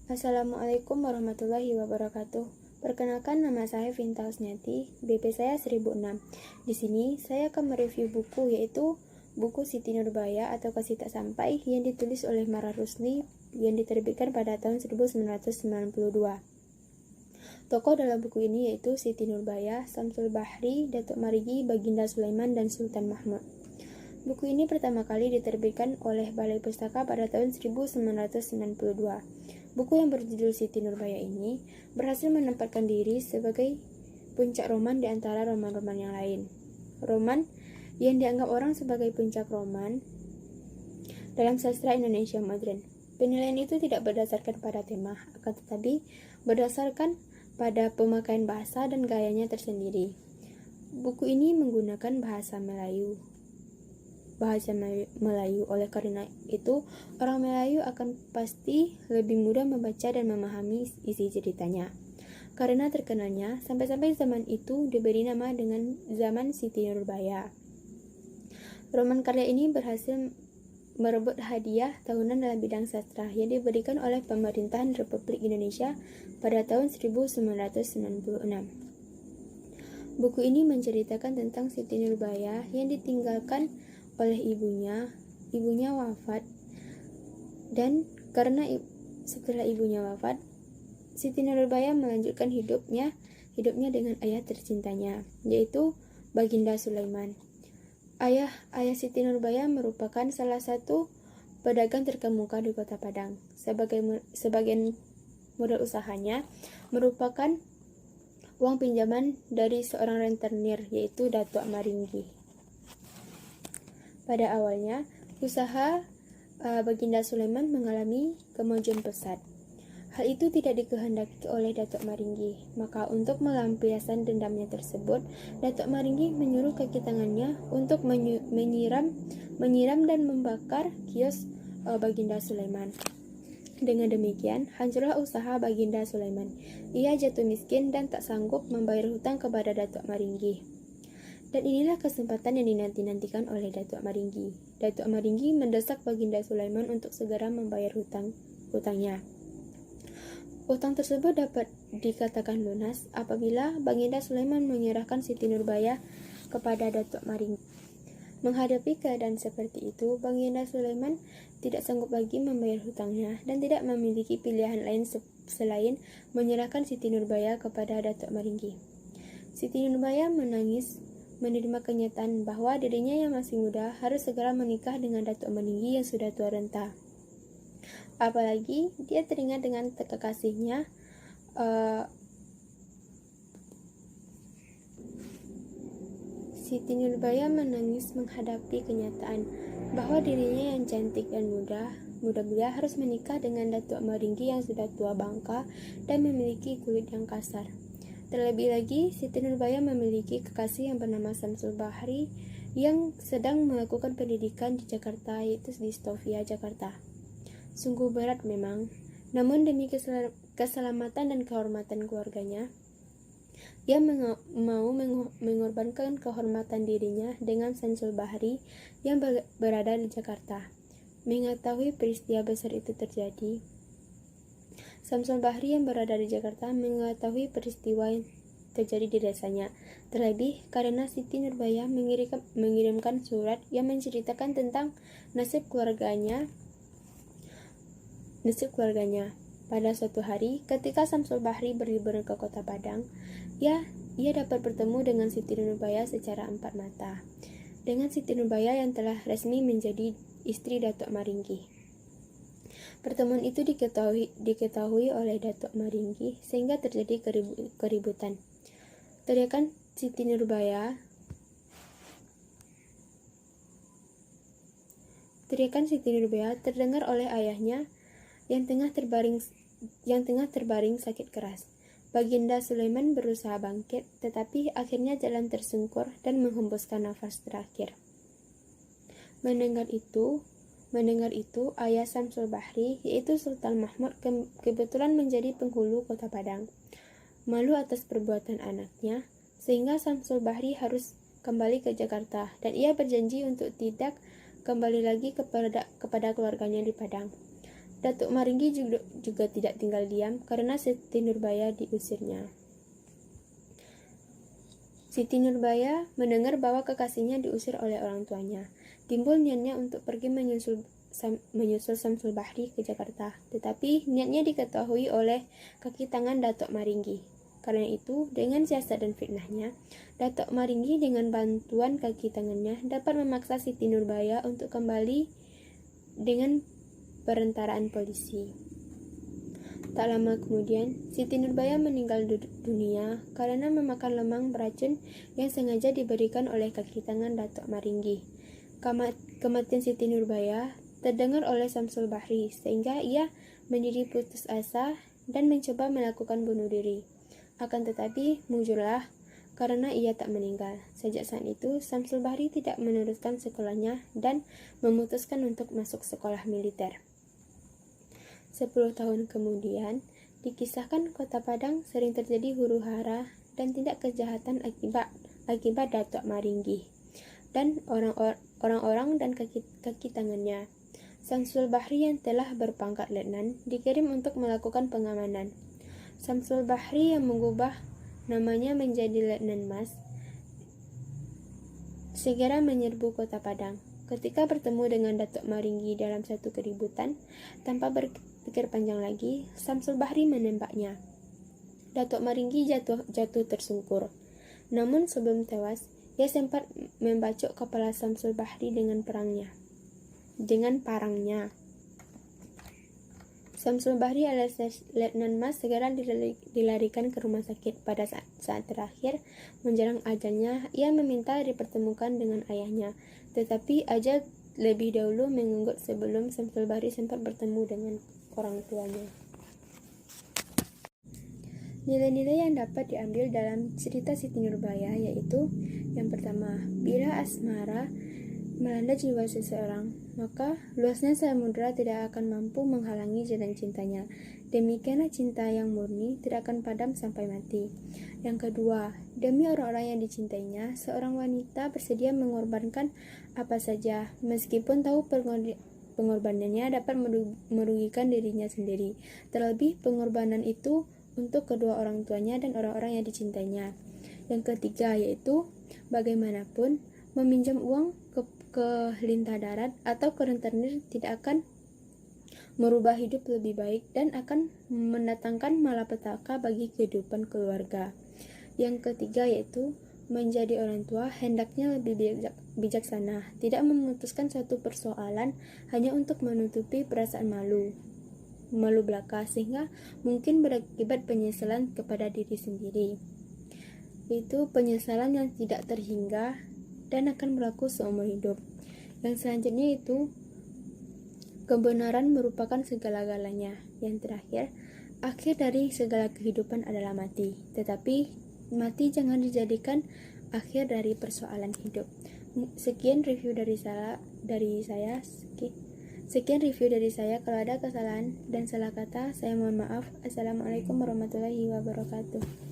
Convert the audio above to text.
Assalamualaikum warahmatullahi wabarakatuh. Perkenalkan, nama saya Vinta Husniati, BP saya 1006. Di sini saya akan mereview buku, yaitu buku Siti Nurbaya atau Kasih Tak Sampai yang ditulis oleh Mara Rusli yang diterbitkan pada tahun 1992. Tokoh dalam buku ini yaitu Siti Nurbaya, Samsul Bahri, Datuk Marigi, Baginda Sulaiman, dan Sultan Mahmud. Buku ini pertama kali diterbitkan oleh Balai Pustaka pada tahun 1992. Buku yang berjudul Siti Nurbaya ini berhasil menempatkan diri sebagai puncak roman di antara roman-roman yang lain. Roman yang dianggap orang sebagai puncak roman dalam sastra Indonesia modern. Penilaian itu tidak berdasarkan pada tema, akan tetapi berdasarkan pada pemakaian bahasa dan gayanya tersendiri. Buku ini menggunakan bahasa Melayu. Oleh karena itu, orang Melayu akan pasti lebih mudah membaca dan memahami isi ceritanya. Karena terkenalnya, sampai-sampai zaman itu diberi nama dengan zaman Siti Nurbaya. Roman karya ini berhasil merebut hadiah tahunan dalam bidang sastra yang diberikan oleh Pemerintahan Republik Indonesia pada tahun 1996. Buku ini menceritakan tentang Siti Nurbaya yang ditinggalkan oleh ibunya wafat, dan karena setelah ibunya wafat, Siti Nurbaya melanjutkan hidupnya dengan ayah tercintanya, yaitu Baginda Sulaiman. Ayah Siti Nurbaya merupakan salah satu pedagang terkemuka di Kota Padang. Sebagian modal usahanya merupakan uang pinjaman dari seorang rentenir, yaitu Datuk Maringgi. Pada awalnya, usaha Baginda Sulaiman mengalami kemajuan pesat. Hal itu tidak dikehendaki oleh Datuk Maringgi. Maka untuk melampiaskan dendamnya tersebut, Datuk Maringgi menyuruh kaki tangannya untuk menyiram dan membakar kios Baginda Sulaiman. Dengan demikian, hancurlah usaha Baginda Sulaiman. Ia jatuh miskin dan tak sanggup membayar hutang kepada Datuk Maringgi. Dan inilah kesempatan yang dinanti-nantikan oleh Datuk Maringgi. Datuk Maringgi mendesak Baginda Sulaiman untuk segera membayar hutangnya. Hutang tersebut dapat dikatakan lunas apabila Baginda Sulaiman menyerahkan Siti Nurbaya kepada Datuk Maringgi. Menghadapi keadaan seperti itu, Baginda Sulaiman tidak sanggup lagi membayar hutangnya dan tidak memiliki pilihan lain selain menyerahkan Siti Nurbaya kepada Datuk Maringgi. Siti Nurbaya menangis menerima kenyataan bahwa dirinya yang masih muda harus segera menikah dengan Datuk Maringgi yang sudah tua renta. Apalagi dia teringat dengan kekasihnya Siti Nurbaya menangis menghadapi kenyataan bahwa dirinya yang cantik dan muda-muda harus menikah dengan Datuk Maringgi yang sudah tua bangka dan memiliki kulit yang kasar. Terlebih lagi, Siti Nurbaya memiliki kekasih yang bernama Samsul Bahri yang sedang melakukan pendidikan di Jakarta, yaitu di Stovia, Jakarta. Sungguh berat memang, namun demi keselamatan dan kehormatan keluarganya, ia mau mengorbankan kehormatan dirinya dengan Samsul Bahri yang berada di Jakarta. Mengetahui peristiwa besar itu terjadi, Samsul Bahri yang berada di Jakarta mengetahui peristiwa yang terjadi di desanya. Terlebih karena Siti Nurbaya mengirimkan surat yang menceritakan tentang nasib keluarganya. Pada suatu hari, ketika Samsul Bahri berlibur ke Kota Padang, ia dapat bertemu dengan Siti Nurbaya secara empat mata. Dengan Siti Nurbaya yang telah resmi menjadi istri Datuk Maringgi. Pertemuan itu diketahui oleh Datuk Maringgi sehingga terjadi keributan. Teriakan Siti Nurbaya terdengar oleh ayahnya yang tengah terbaring sakit keras. Baginda Sulaiman berusaha bangkit, tetapi akhirnya jalan tersungkur dan menghembuskan nafas terakhir. Mendengar itu, ayah Samsul Bahri, yaitu Sultan Mahmud, kebetulan menjadi penghulu Kota Padang. Malu atas perbuatan anaknya, sehingga Samsul Bahri harus kembali ke Jakarta, dan ia berjanji untuk tidak kembali lagi kepada keluarganya di Padang. Datuk Maringgi juga tidak tinggal diam karena Siti Nurbaya diusirnya. Siti Nurbaya mendengar bahwa kekasihnya diusir oleh orang tuanya. Timbul niatnya untuk pergi menyusul Syamsul Bahri ke Jakarta, tetapi niatnya diketahui oleh kaki tangan Datuk Maringgi. Karena itu, dengan siasat dan fitnahnya, Datuk Maringgi dengan bantuan kaki tangannya dapat memaksa Siti Nurbaya untuk kembali dengan perentaraan polisi. Tak lama kemudian, Siti Nurbaya meninggal dunia karena memakan lemang beracun yang sengaja diberikan oleh kaki tangan Datuk Maringgi. Kematian Siti Nurbaya terdengar oleh Syamsul Bahri sehingga ia menjadi putus asa dan mencoba melakukan bunuh diri. Akan tetapi mujurlah karena ia tak meninggal. Sejak saat itu, Syamsul Bahri tidak meneruskan sekolahnya dan memutuskan untuk masuk sekolah militer. 10 tahun kemudian, dikisahkan Kota Padang sering terjadi huru-hara dan tindak kejahatan akibat Datuk Maringgi dan orang-orang dan kaki tangannya. Syamsul Bahri yang telah berpangkat letnan dikirim untuk melakukan pengamanan. Syamsul Bahri yang mengubah namanya menjadi Letnan Mas segera menyerbu Kota Padang. Ketika bertemu dengan Datuk Maringgi dalam satu keributan, tanpa berpikir panjang lagi, Syamsul Bahri menembaknya. Datuk Maringgi jatuh tersungkur. Namun sebelum tewas, ia sempat membacok kepala Syamsul Bahri dengan parangnya. Syamsul Bahri alias Letnan Mas segera dilarikan ke rumah sakit. Pada saat terakhir menjelang ajalnya, ia meminta dipertemukan dengan ayahnya, tetapi ajal lebih dahulu mengunggut sebelum Syamsul Bahri sempat bertemu dengan orang tuanya. Nilai-nilai yang dapat diambil dalam cerita Siti Nurbaya yaitu: yang pertama, bila asmara melanda jiwa seseorang, maka luasnya samudera tidak akan mampu menghalangi jalan cintanya. Demikianlah cinta yang murni tidak akan padam sampai mati. Yang kedua, demi orang-orang yang dicintainya, seorang wanita bersedia mengorbankan apa saja, meskipun tahu pengorbanannya dapat merugikan dirinya sendiri. Terlebih pengorbanan itu untuk kedua orang tuanya dan orang-orang yang dicintainya. Yang ketiga yaitu, bagaimanapun meminjam uang ke lintah darat atau ke rentenir tidak akan merubah hidup lebih baik dan akan mendatangkan malapetaka bagi kehidupan keluarga. Yang ketiga yaitu, menjadi orang tua hendaknya lebih bijaksana, tidak memutuskan suatu persoalan hanya untuk menutupi perasaan malu belaka sehingga mungkin berakibat penyesalan kepada diri sendiri. Itu penyesalan yang tidak terhingga dan akan berlaku seumur hidup. Yang selanjutnya itu, kebenaran merupakan segala-galanya. Yang terakhir, akhir dari segala kehidupan adalah mati. Tetapi mati jangan dijadikan akhir dari persoalan hidup. Sekian review dari saya. Sekian review dari saya. Kalau ada kesalahan dan salah kata, saya mohon maaf. Assalamualaikum warahmatullahi wabarakatuh.